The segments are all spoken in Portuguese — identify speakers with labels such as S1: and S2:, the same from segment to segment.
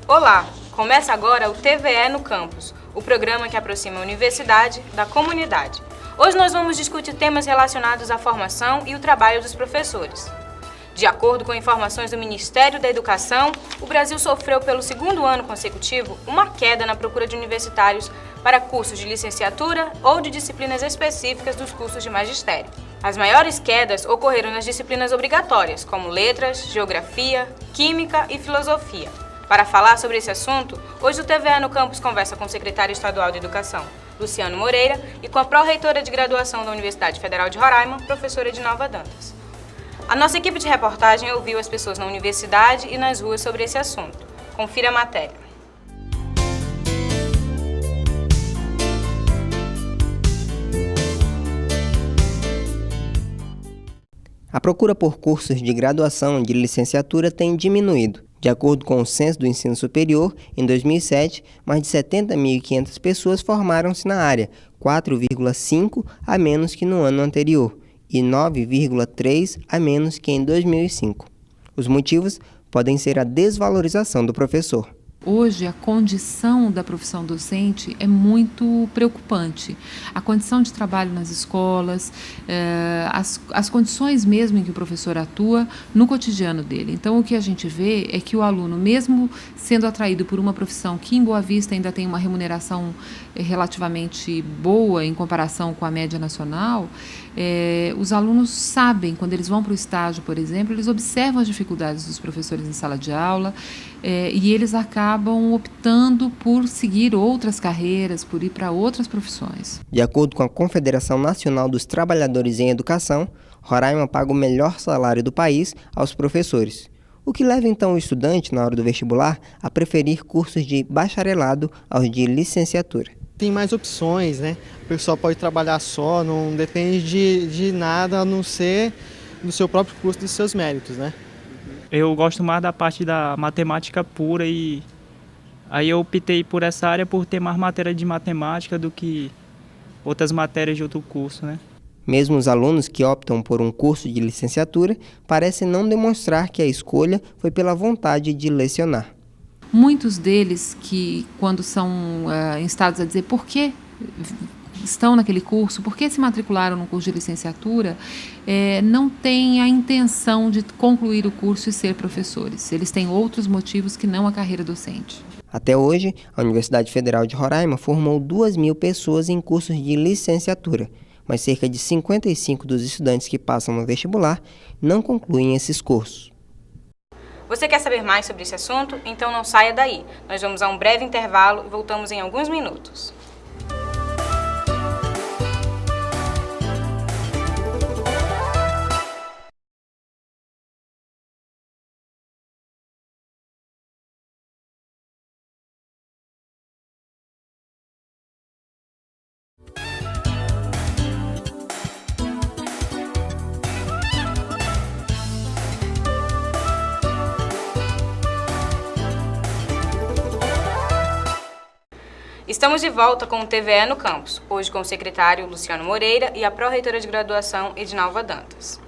S1: Olá! Começa agora o TVE no Campus, o programa que aproxima a universidade da comunidade. Hoje nós vamos discutir temas relacionados à formação e o trabalho dos professores. De acordo com informações do Ministério da Educação, o Brasil sofreu pelo segundo ano consecutivo uma queda na procura de universitários para cursos de licenciatura ou de disciplinas específicas dos cursos de magistério. As maiores quedas ocorreram nas disciplinas obrigatórias, como letras, geografia, química e filosofia. Para falar sobre esse assunto, hoje o TVE no Campus conversa com o secretário estadual de Educação, Luciano Moreira, e com a pró-reitora de graduação da Universidade Federal de Roraima, professora Edinalva Dantas. A nossa equipe de reportagem ouviu as pessoas na universidade e nas ruas sobre esse assunto. Confira a matéria.
S2: A procura por cursos de graduação e de licenciatura tem diminuído. De acordo com o Censo do Ensino Superior, em 2007, mais de 70.500 pessoas formaram-se na área, 4,5 a menos que no ano anterior, e 9,3 a menos que em 2005. Os motivos podem ser a desvalorização do professor.
S3: Hoje, a condição da profissão docente é muito preocupante. A condição de trabalho nas escolas, as condições mesmo em que o professor atua no cotidiano dele. Então, o que a gente vê é que o aluno, mesmo sendo atraído por uma profissão que em Boa Vista ainda tem uma remuneração relativamente boa em comparação com a média nacional, os alunos sabem, quando eles vão para o estágio, por exemplo, eles observam as dificuldades dos professores em sala de aula e eles acabam optando por seguir outras carreiras, por ir para outras profissões.
S2: De acordo com a Confederação Nacional dos Trabalhadores em Educação, Roraima paga o melhor salário do país aos professores, o que leva então o estudante, na hora do vestibular, a preferir cursos de bacharelado aos de licenciatura.
S4: Tem mais opções, né? O pessoal pode trabalhar só, não depende de nada a não ser do seu próprio curso, dos seus méritos, né?
S5: Eu gosto mais da parte da matemática pura e aí eu optei por essa área por ter mais matéria de matemática do que outras matérias de outro curso, né?
S2: Mesmo os alunos que optam por um curso de licenciatura parecem não demonstrar que a escolha foi pela vontade de lecionar.
S3: Muitos deles que, quando são instados a dizer por que estão naquele curso, por que se matricularam no curso de licenciatura, não têm a intenção de concluir o curso e ser professores. Eles têm outros motivos que não a carreira docente.
S2: Até hoje, a Universidade Federal de Roraima formou 2.000 pessoas em cursos de licenciatura, mas cerca de 55 dos estudantes que passam no vestibular não concluem esses cursos.
S1: Você quer saber mais sobre esse assunto? Então não saia daí. Nós vamos a um breve intervalo e voltamos em alguns minutos. Estamos de volta com o TVE no Campus, hoje com o secretário Luciano Moreira e a pró-reitora de graduação Edinalva Dantas.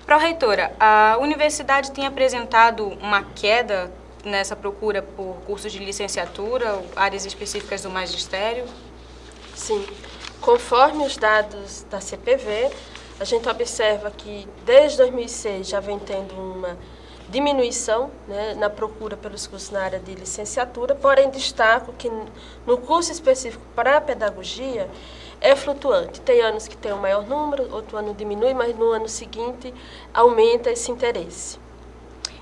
S1: Pró-reitora, a universidade tem apresentado uma queda nessa procura por cursos de licenciatura, áreas específicas do magistério?
S6: Sim, conforme os dados da CPV, a gente observa que desde 2006 já vem tendo uma diminuição, né, na procura pelos cursos na área de licenciatura, porém destaco que no curso específico para a pedagogia é flutuante. Tem anos que tem um maior número, outro ano diminui, mas no ano seguinte aumenta esse interesse.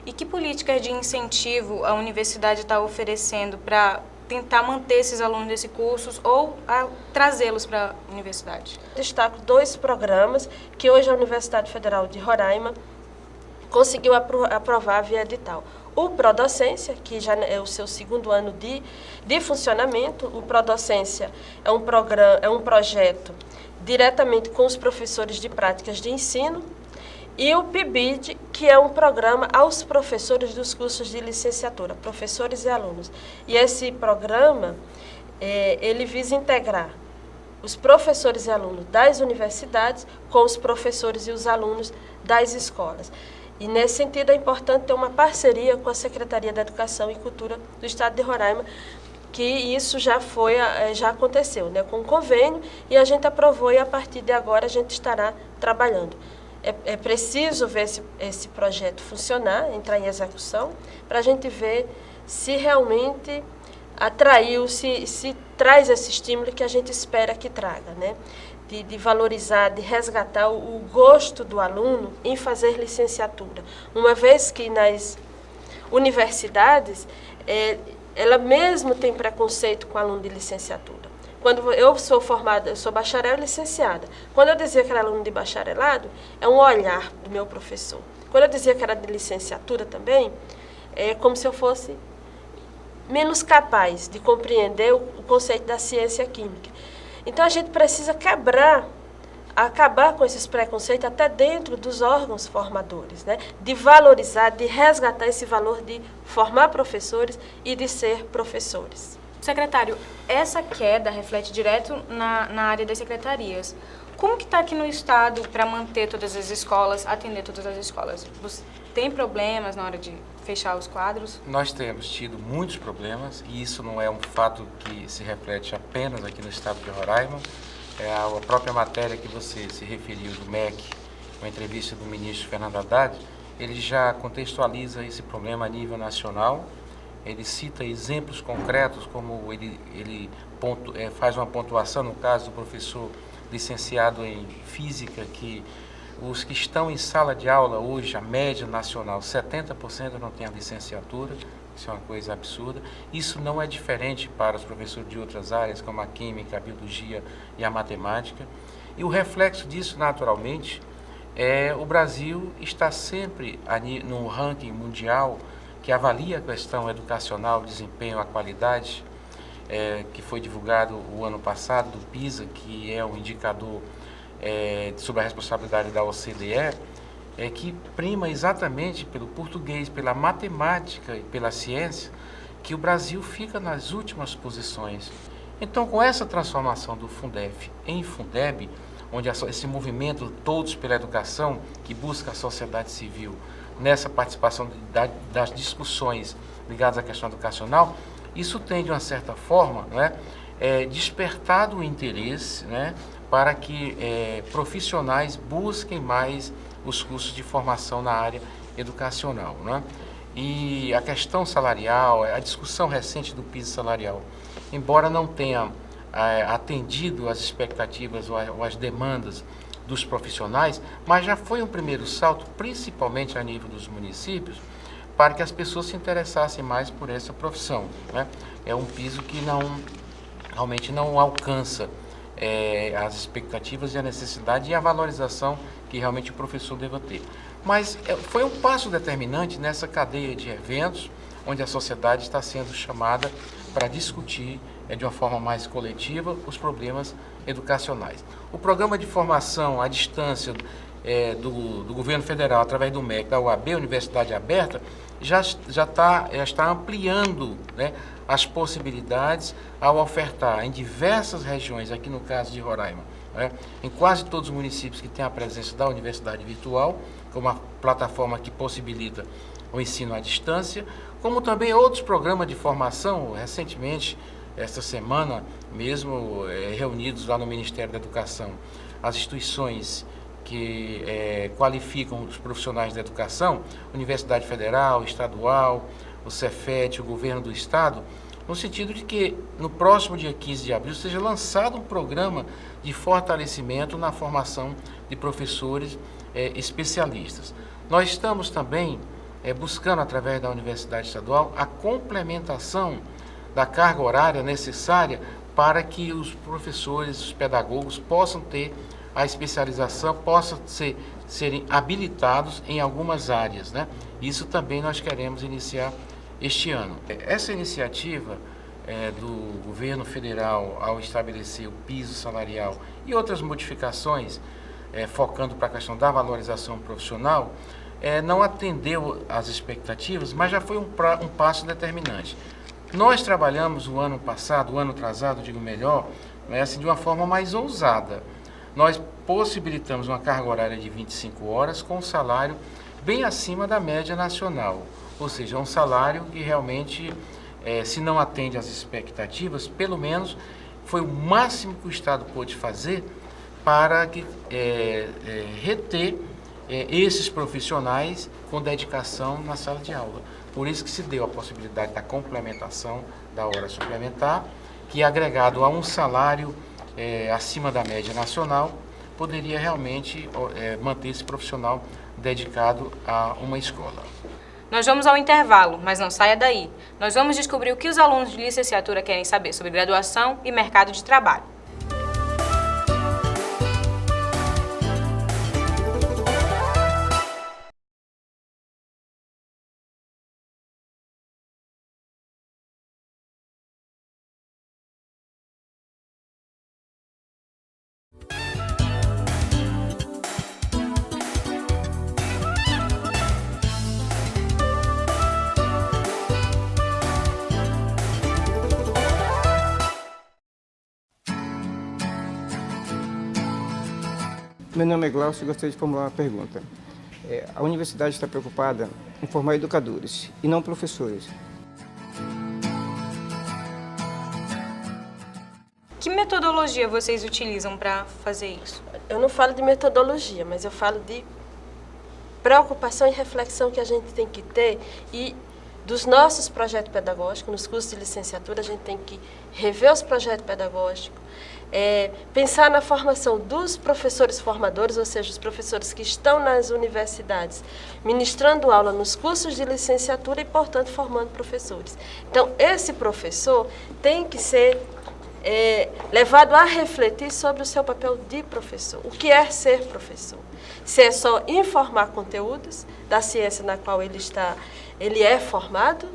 S1: E que políticas de incentivo a universidade está oferecendo para tentar manter esses alunos desses cursos ou trazê-los para a universidade?
S6: Destaco 2 programas que hoje a Universidade Federal de Roraima conseguiu aprovar via edital. O Prodocência, que já é o seu segundo ano de funcionamento. O Prodocência é um projeto diretamente com os professores de práticas de ensino. E o PIBID, que é um programa aos professores dos cursos de licenciatura, professores e alunos. E esse programa, ele visa integrar os professores e alunos das universidades com os professores e os alunos das escolas. E, nesse sentido, é importante ter uma parceria com a Secretaria da Educação e Cultura do Estado de Roraima, que isso já aconteceu, né, com um convênio, e a gente aprovou e a partir de agora a gente estará trabalhando. É preciso ver esse projeto funcionar, entrar em execução, para a gente ver se realmente atraiu, se traz esse estímulo que a gente espera que traga, né? De valorizar, de resgatar o gosto do aluno em fazer licenciatura. Uma vez que nas universidades, ela mesmo tem preconceito com o aluno de licenciatura. Quando eu sou formada, eu sou bacharel e licenciada. Quando eu dizia que era aluno de bacharelado, é um olhar do meu professor. Quando eu dizia que era de licenciatura também, é como se eu fosse menos capaz de compreender o conceito da ciência química. Então a gente precisa acabar com esses preconceitos até dentro dos órgãos formadores, né? De valorizar, de resgatar esse valor de formar professores e de ser professores.
S1: Secretário, essa queda reflete direto na área das secretarias. Como que está aqui no Estado para manter todas as escolas, atender todas as escolas? Você tem problemas na hora de fechar os quadros?
S7: Nós temos tido muitos problemas e isso não é um fato que se reflete apenas aqui no Estado de Roraima. A própria matéria que você se referiu do MEC, uma entrevista do ministro Fernando Haddad, ele já contextualiza esse problema a nível nacional. Ele cita exemplos concretos, como ele faz uma pontuação, no caso do professor licenciado em Física, que os que estão em sala de aula hoje, a média nacional, 70% não tem a licenciatura, isso é uma coisa absurda. Isso não é diferente para os professores de outras áreas, como a Química, a Biologia e a Matemática. E o reflexo disso, naturalmente, o Brasil está sempre no ranking mundial que avalia a questão educacional, o desempenho, a qualidade, que foi divulgado o ano passado, do PISA, que é um indicador sobre a responsabilidade da OCDE, que prima exatamente pelo português, pela matemática e pela ciência, que o Brasil fica nas últimas posições. Então, com essa transformação do Fundef em Fundeb, onde esse movimento Todos pela Educação, que busca a sociedade civil nessa participação das discussões ligadas à questão educacional, isso tem, de uma certa forma, despertado o interesse, para que profissionais busquem mais os cursos de formação na área educacional. E a questão salarial, a discussão recente do piso salarial, embora não tenha atendido às expectativas ou às demandas dos profissionais, mas já foi um primeiro salto, principalmente a nível dos municípios, para que as pessoas se interessassem mais por essa profissão. É um piso que realmente não alcança as expectativas e a necessidade e a valorização que realmente o professor deva ter. Mas foi um passo determinante nessa cadeia de eventos, onde a sociedade está sendo chamada para discutir de uma forma mais coletiva os problemas educacionais. O programa de formação à distância do governo federal, através do MEC, da UAB, Universidade Aberta, já está ampliando as possibilidades ao ofertar em diversas regiões, aqui no caso de Roraima, em quase todos os municípios que têm a presença da Universidade Virtual, como uma plataforma que possibilita o ensino à distância, como também outros programas de formação. Recentemente, esta semana mesmo, reunidos lá no Ministério da Educação, as instituições que qualificam os profissionais da educação, Universidade Federal, Estadual, o Cefet, o Governo do Estado, no sentido de que no próximo dia 15 de abril seja lançado um programa de fortalecimento na formação de professores especialistas. Nós estamos também buscando, através da Universidade Estadual, a complementação da carga horária necessária para que os professores, os pedagogos possam ter a especialização, possam serem habilitados em algumas áreas. Isso também nós queremos iniciar este ano. Essa iniciativa do governo federal ao estabelecer o piso salarial e outras modificações, focando para a questão da valorização profissional, não atendeu às expectativas, mas já foi um passo determinante. Nós trabalhamos o ano passado, o ano atrasado, digo melhor, de uma forma mais ousada. Nós possibilitamos uma carga horária de 25 horas com um salário bem acima da média nacional, ou seja, um salário que realmente, se não atende às expectativas, pelo menos foi o máximo que o Estado pôde fazer para reter esses profissionais com dedicação na sala de aula. Por isso que se deu a possibilidade da complementação da hora suplementar, que agregado a um salário acima da média nacional, poderia realmente manter esse profissional dedicado a uma escola.
S1: Nós vamos ao intervalo, mas não saia daí. Nós vamos descobrir o que os alunos de licenciatura querem saber sobre graduação e mercado de trabalho.
S8: Meu nome é Glaucio e gostaria de formular uma pergunta. A universidade está preocupada em formar educadores e não professores.
S1: Que metodologia vocês utilizam para fazer isso?
S6: Eu não falo de metodologia, mas eu falo de preocupação e reflexão que a gente tem que ter e dos nossos projetos pedagógicos. Nos cursos de licenciatura, a gente tem que rever os projetos pedagógicos, pensar na formação dos professores formadores, ou seja, os professores que estão nas universidades, ministrando aula nos cursos de licenciatura e, portanto, formando professores. Então, esse professor tem que ser levado a refletir sobre o seu papel de professor. O que é ser professor? Se é só informar conteúdos da ciência na qual ele é formado,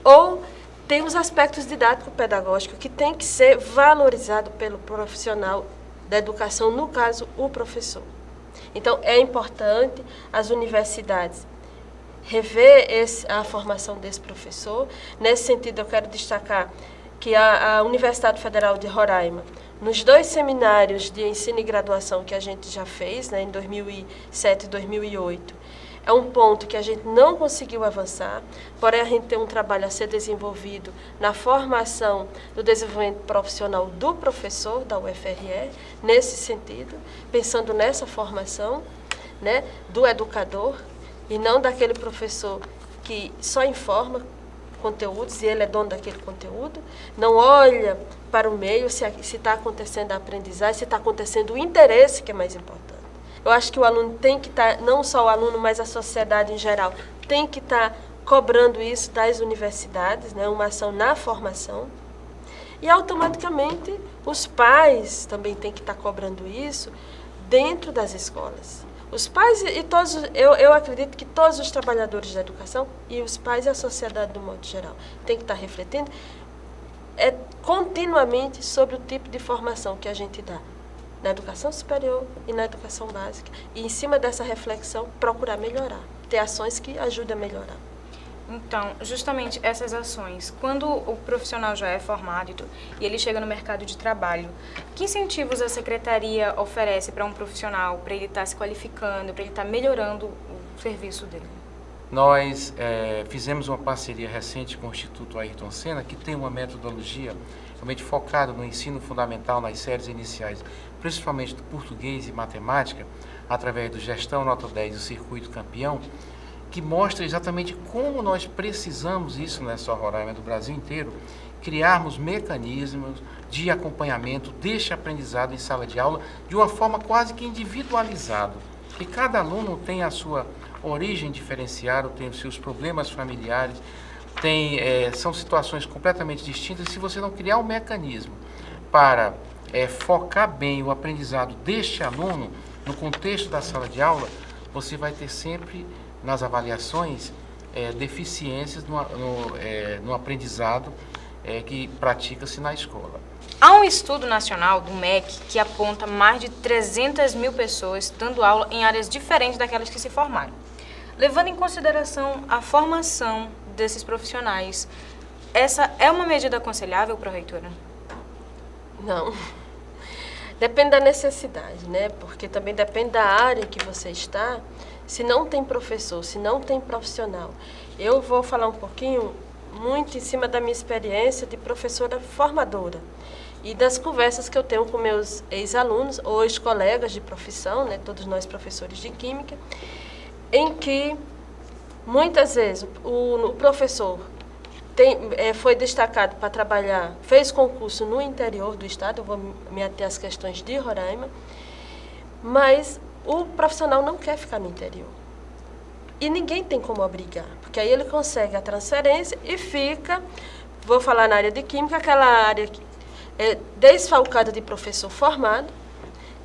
S6: ou tem os aspectos didático-pedagógicos que tem que ser valorizado pelo profissional da educação, no caso, o professor. Então, é importante as universidades rever a formação desse professor. Nesse sentido, eu quero destacar que a Universidade Federal de Roraima, nos 2 seminários de ensino e graduação que a gente já fez, em 2007 e 2008, é um ponto que a gente não conseguiu avançar, porém a gente tem um trabalho a ser desenvolvido na formação do desenvolvimento profissional do professor da UFRE, nesse sentido, pensando nessa formação, do educador, e não daquele professor que só informa conteúdos e ele é dono daquele conteúdo, não olha para o meio se está acontecendo a aprendizagem, se está acontecendo o interesse, que é mais importante. Eu acho que o aluno tem que estar, não só o aluno, mas a sociedade em geral, tem que estar cobrando isso das universidades, uma ação na formação. E automaticamente os pais também têm que estar cobrando isso dentro das escolas. Os pais e todos, eu acredito que todos os trabalhadores da educação e os pais e a sociedade do modo geral têm que estar refletindo continuamente sobre o tipo de formação que a gente dá na educação superior e na educação básica. E, em cima dessa reflexão, procurar melhorar, ter ações que ajudem a melhorar.
S1: Então, justamente essas ações, quando o profissional já é formado e ele chega no mercado de trabalho, que incentivos a secretaria oferece para um profissional, para ele estar se qualificando, para ele estar melhorando o serviço dele?
S7: Nós fizemos uma parceria recente com o Instituto Ayrton Senna, que tem uma metodologia realmente focada no ensino fundamental, nas séries iniciais, principalmente do português e matemática, através do Gestão Nota 10 e o Circuito Campeão, que mostra exatamente como nós precisamos, isso não é só Roraima, é do Brasil inteiro, criarmos mecanismos de acompanhamento deste aprendizado em sala de aula de uma forma quase que individualizada, que cada aluno tem a sua origem diferenciada, tem os seus problemas familiares, são situações completamente distintas. Se você não criar um mecanismo para focar bem o aprendizado deste aluno no contexto da sala de aula, você vai ter sempre nas avaliações deficiências no aprendizado que pratica-se na escola.
S1: Há um estudo nacional do MEC que aponta mais de 300 mil pessoas dando aula em áreas diferentes daquelas que se formaram. Levando em consideração a formação desses profissionais, essa é uma medida aconselhável para a reitora?
S6: Não. Depende da necessidade, né? Porque também depende da área em que você está. Se não tem professor, se não tem profissional. Eu vou falar um pouquinho, muito em cima da minha experiência de professora formadora e das conversas que eu tenho com meus ex-alunos ou ex-colegas de profissão, né? Todos nós professores de Química, em que muitas vezes o professor foi destacado para trabalhar, fez concurso no interior do estado, eu vou me ater às questões de Roraima, mas o profissional não quer ficar no interior. E ninguém tem como obrigar, porque aí ele consegue a transferência e fica, vou falar na área de Química, aquela área desfalcada de professor formado,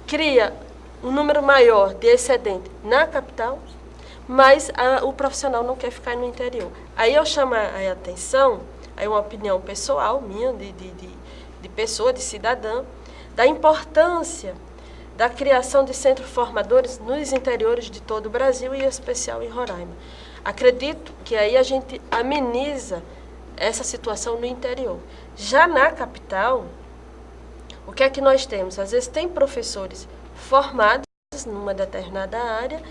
S6: cria um número maior de excedente na capital, mas o profissional não quer ficar no interior. Aí eu chamo a atenção, aí uma opinião pessoal minha, de pessoa, de cidadã, da importância da criação de centros formadores nos interiores de todo o Brasil e em especial em Roraima. Acredito que aí a gente ameniza essa situação no interior. Já na capital, o que é que nós temos? Às vezes tem professores formados numa determinada área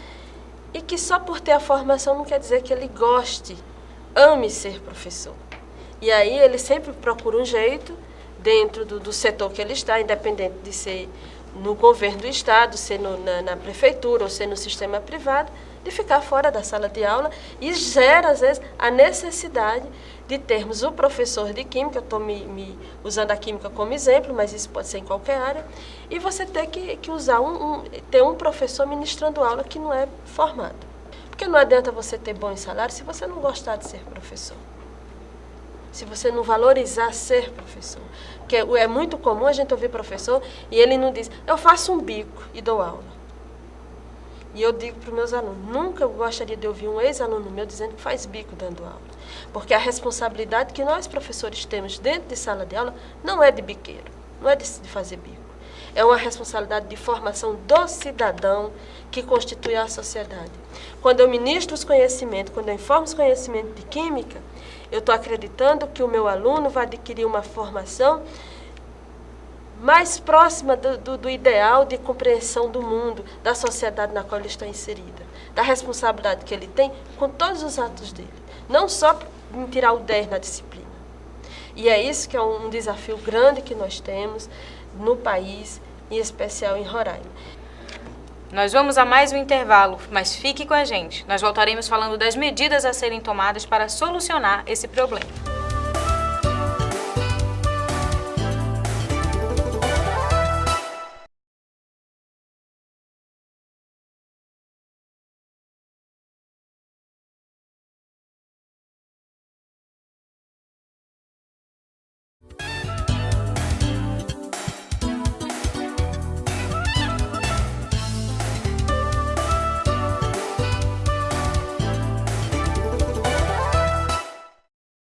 S6: e que só por ter a formação não quer dizer que ele goste, ame ser professor. E aí ele sempre procura um jeito, dentro do setor que ele está, independente de ser no governo do estado, ser na prefeitura ou ser no sistema privado, de ficar fora da sala de aula e gera, às vezes, a necessidade de termos o professor de Química, eu estou usando a Química como exemplo, mas isso pode ser em qualquer área, e você ter que usar ter um professor ministrando aula que não é formado. Porque não adianta você ter bons salários se você não gostar de ser professor. Se você não valorizar ser professor. Porque é muito comum a gente ouvir professor e ele não diz, eu faço um bico e dou aula. E eu digo para os meus alunos, nunca eu gostaria de ouvir um ex-aluno meu dizendo que faz bico dando aula. Porque a responsabilidade que nós professores temos dentro de sala de aula não é de biqueiro, não é de fazer bico. É uma responsabilidade de formação do cidadão que constitui a sociedade. Quando eu ministro os conhecimentos, quando eu informo os conhecimentos de Química, eu estou acreditando que o meu aluno vai adquirir uma formação mais próxima do ideal de compreensão do mundo, da sociedade na qual ele está inserida, da responsabilidade que ele tem com todos os atos dele, não só em tirar o 10 na disciplina. E é isso que é um desafio grande que nós temos no país, em especial em Roraima.
S1: Nós vamos a mais um intervalo, mas fique com a gente. Nós voltaremos falando das medidas a serem tomadas para solucionar esse problema.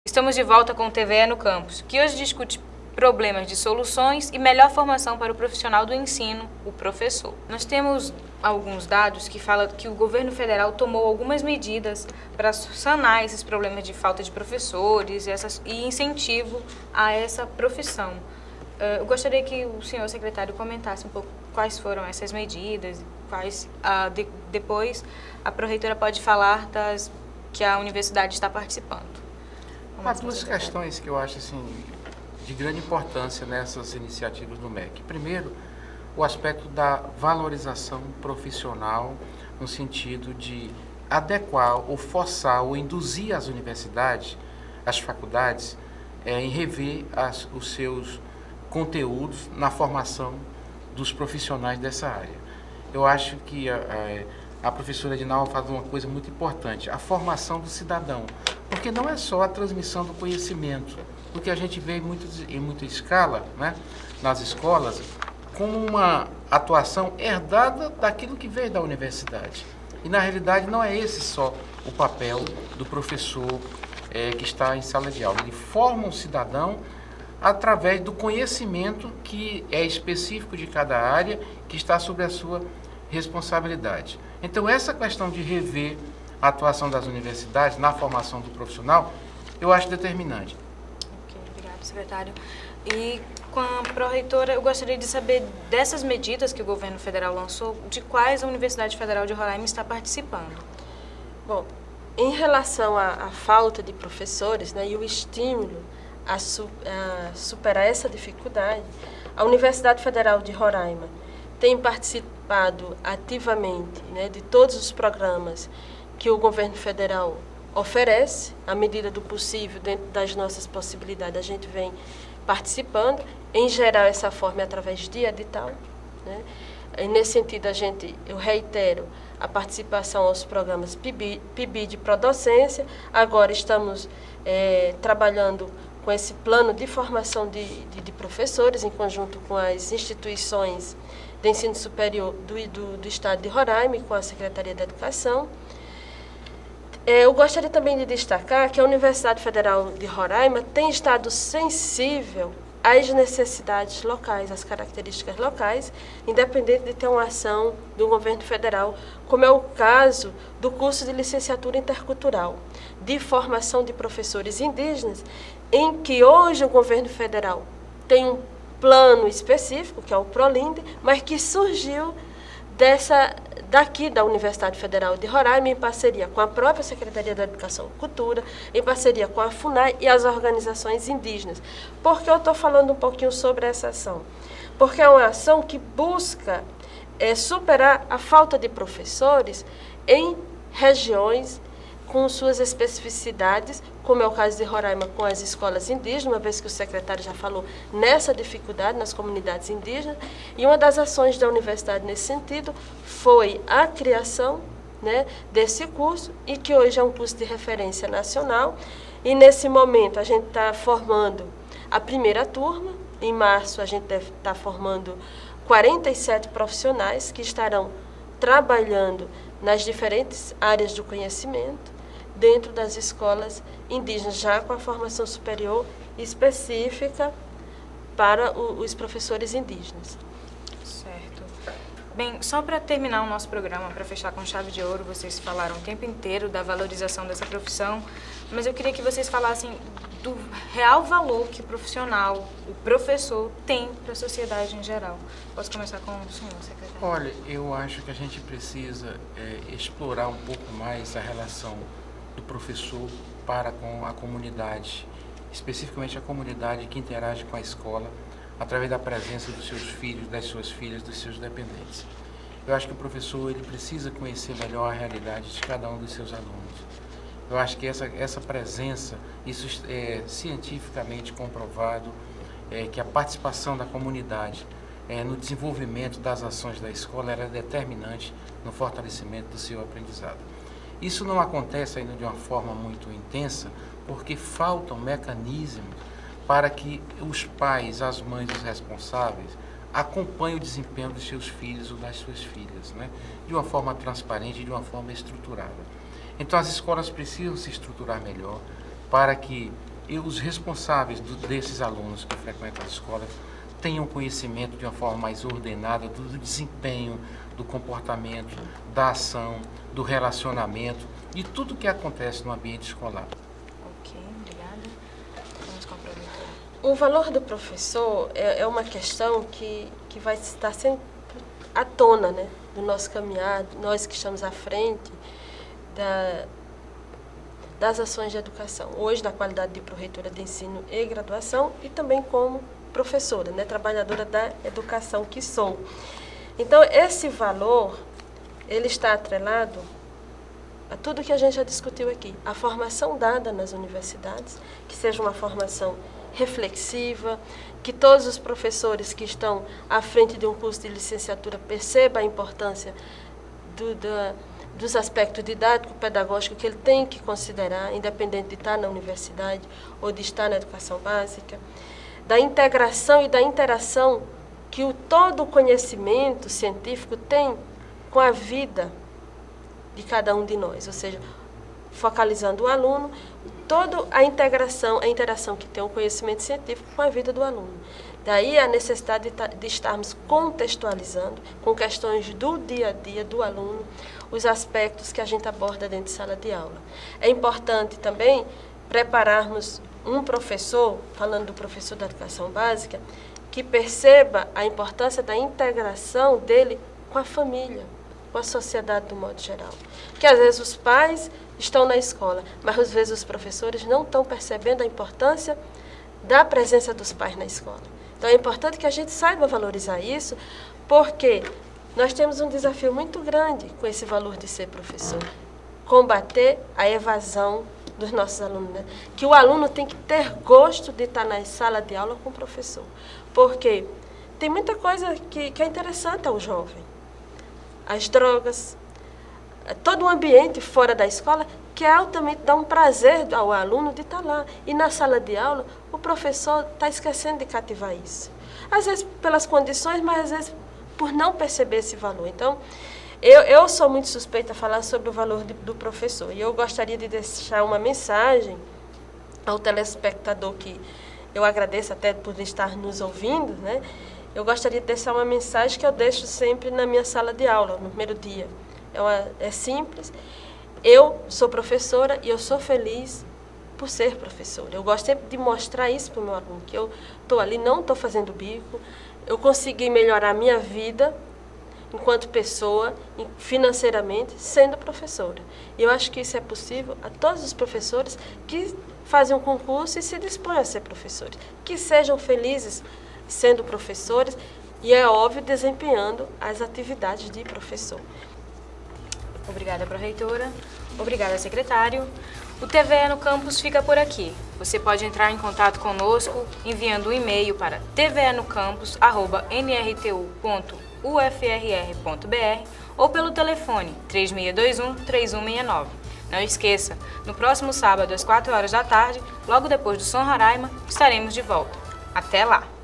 S1: Estamos de volta com o TVE no Campus, que hoje discute problemas de soluções e melhor formação para o profissional do ensino, o professor. Nós temos alguns dados que falam que o governo federal tomou algumas medidas para sanar esses problemas de falta de professores e incentivo a essa profissão. Eu gostaria que o senhor secretário comentasse um pouco quais foram essas medidas, depois a pró-reitora pode falar das que a universidade está participando.
S7: Há duas questões que eu acho assim, de grande importância nessas iniciativas do MEC. Primeiro, o aspecto da valorização profissional, no sentido de adequar ou forçar ou induzir as universidades, as faculdades, em rever os seus conteúdos na formação dos profissionais dessa área. Eu acho que a professora Edinalva faz uma coisa muito importante, a formação do cidadão, porque não é só a transmissão do conhecimento, o que a gente vê em muita escala, né, nas escolas, como uma atuação herdada daquilo que veio da universidade. E na realidade não é esse só o papel do professor que está em sala de aula. Ele forma um cidadão através do conhecimento que é específico de cada área, que está sob a sua responsabilidade. Então, essa questão de rever a atuação das universidades na formação do profissional, eu acho determinante.
S1: Ok, obrigado, secretário. E com a pró-reitora, eu gostaria de saber dessas medidas que o governo federal lançou, de quais a Universidade Federal de Roraima está participando.
S6: Bom, em relação à falta de professores, né, e o estímulo a superar essa dificuldade, a Universidade Federal de Roraima tem participado ativamente, né, de todos os programas que o governo federal oferece, à medida do possível, dentro das nossas possibilidades, a gente vem participando. Em geral, essa forma é através de edital, né? E nesse sentido, eu reitero a participação aos programas PIBID de Prodocência. Agora estamos trabalhando com esse plano de formação de professores, em conjunto com as instituições de ensino superior do Estado de Roraima e com a Secretaria da Educação. Eu gostaria também de destacar que a Universidade Federal de Roraima tem estado sensível às necessidades locais, às características locais, independente de ter uma ação do governo federal, como é o caso do curso de licenciatura intercultural, de formação de professores indígenas, em que hoje o governo federal tem um plano específico, que é o ProLinde, mas que surgiu daqui da Universidade Federal de Roraima, em parceria com a própria Secretaria da Educação e Cultura, em parceria com a FUNAI e as organizações indígenas. Por que eu estou falando um pouquinho sobre essa ação? Porque é uma ação que busca superar a falta de professores em regiões com suas especificidades, como é o caso de Roraima com as escolas indígenas, uma vez que o secretário já falou nessa dificuldade nas comunidades indígenas, e uma das ações da universidade nesse sentido foi a criação, né, desse curso, e que hoje é um curso de referência nacional, e nesse momento a gente está formando a primeira turma. Em março a gente deve estar formando 47 profissionais que estarão trabalhando nas diferentes áreas do conhecimento, dentro das escolas indígenas, já com a formação superior específica para os professores indígenas.
S1: Certo. Bem, só para terminar o nosso programa, para fechar com chave de ouro, vocês falaram o tempo inteiro da valorização dessa profissão, mas eu queria que vocês falassem do real valor que o profissional, o professor, tem para a sociedade em geral. Posso começar com o senhor, secretário?
S7: Olha, eu acho que a gente precisa explorar um pouco mais a relação do professor para com a comunidade, especificamente a comunidade que interage com a escola através da presença dos seus filhos, das suas filhas, dos seus dependentes. Eu acho que o professor ele precisa conhecer melhor a realidade de cada um dos seus alunos. Eu acho que essa presença, isso é cientificamente comprovado, que a participação da comunidade no desenvolvimento das ações da escola era determinante no fortalecimento do seu aprendizado. Isso não acontece ainda de uma forma muito intensa, porque faltam mecanismos para que os pais, as mães, os responsáveis, acompanhem o desempenho dos seus filhos ou das suas filhas, né? De uma forma transparente, de uma forma estruturada. Então as escolas precisam se estruturar melhor para que os responsáveis desses alunos que frequentam as escolas tenham conhecimento de uma forma mais ordenada do desempenho, do comportamento, da ação, do relacionamento, de tudo que acontece no ambiente escolar.
S1: Ok, obrigada. Vamos com a pró-reitora.
S6: O valor do professor é uma questão que vai estar sempre à tona, né, do nosso caminhar, nós que estamos à frente das ações de educação. Hoje, na qualidade de pró-reitora de ensino e graduação, e também como professora, né, trabalhadora da educação que sou. Então, esse valor, ele está atrelado a tudo que a gente já discutiu aqui. A formação dada nas universidades, que seja uma formação reflexiva, que todos os professores que estão à frente de um curso de licenciatura percebam a importância dos aspectos didático-pedagógicos que ele tem que considerar, independente de estar na universidade ou de estar na educação básica, da integração e da interação que todo o conhecimento científico tem com a vida de cada um de nós, ou seja, focalizando o aluno, toda a interação que tem o conhecimento científico com a vida do aluno. Daí a necessidade de estarmos contextualizando com questões do dia a dia do aluno, os aspectos que a gente aborda dentro de sala de aula. É importante também prepararmos um professor, falando do professor da educação básica, que perceba a importância da integração dele com a família, com a sociedade do modo geral. Porque às vezes os pais estão na escola, mas às vezes os professores não estão percebendo a importância da presença dos pais na escola. Então é importante que a gente saiba valorizar isso, porque nós temos um desafio muito grande com esse valor de ser professor. Combater a evasão dos nossos alunos, né? Que o aluno tem que ter gosto de estar na sala de aula com o professor. Porque tem muita coisa que é interessante ao jovem. As drogas, todo o ambiente fora da escola, que é altamente dá um prazer ao aluno de estar lá. E na sala de aula, o professor está esquecendo de cativar isso. Às vezes pelas condições, mas às vezes por não perceber esse valor. Então, eu sou muito suspeita a falar sobre o valor do professor. E eu gostaria de deixar uma mensagem ao telespectador, que eu agradeço até por estar nos ouvindo, né? Eu gostaria de deixar uma mensagem que eu deixo sempre na minha sala de aula, no primeiro dia. É simples. Eu sou professora e eu sou feliz por ser professora. Eu gosto sempre de mostrar isso para o meu aluno, que eu estou ali, não estou fazendo bico, eu consegui melhorar a minha vida enquanto pessoa, financeiramente, sendo professora. E eu acho que isso é possível a todos os professores que fazem um concurso e se dispõem a ser professores. Que sejam felizes sendo professores e, é óbvio, desempenhando as atividades de professor.
S1: Obrigada, pró-reitora. Obrigada, secretário. O TVE no Campus fica por aqui. Você pode entrar em contato conosco enviando um e-mail para tvenocampo@nrtu.ufrr.br ou pelo telefone 3621-3169. Não esqueça, no próximo sábado às 4 horas da tarde, logo depois do Som Roraima, estaremos de volta. Até lá!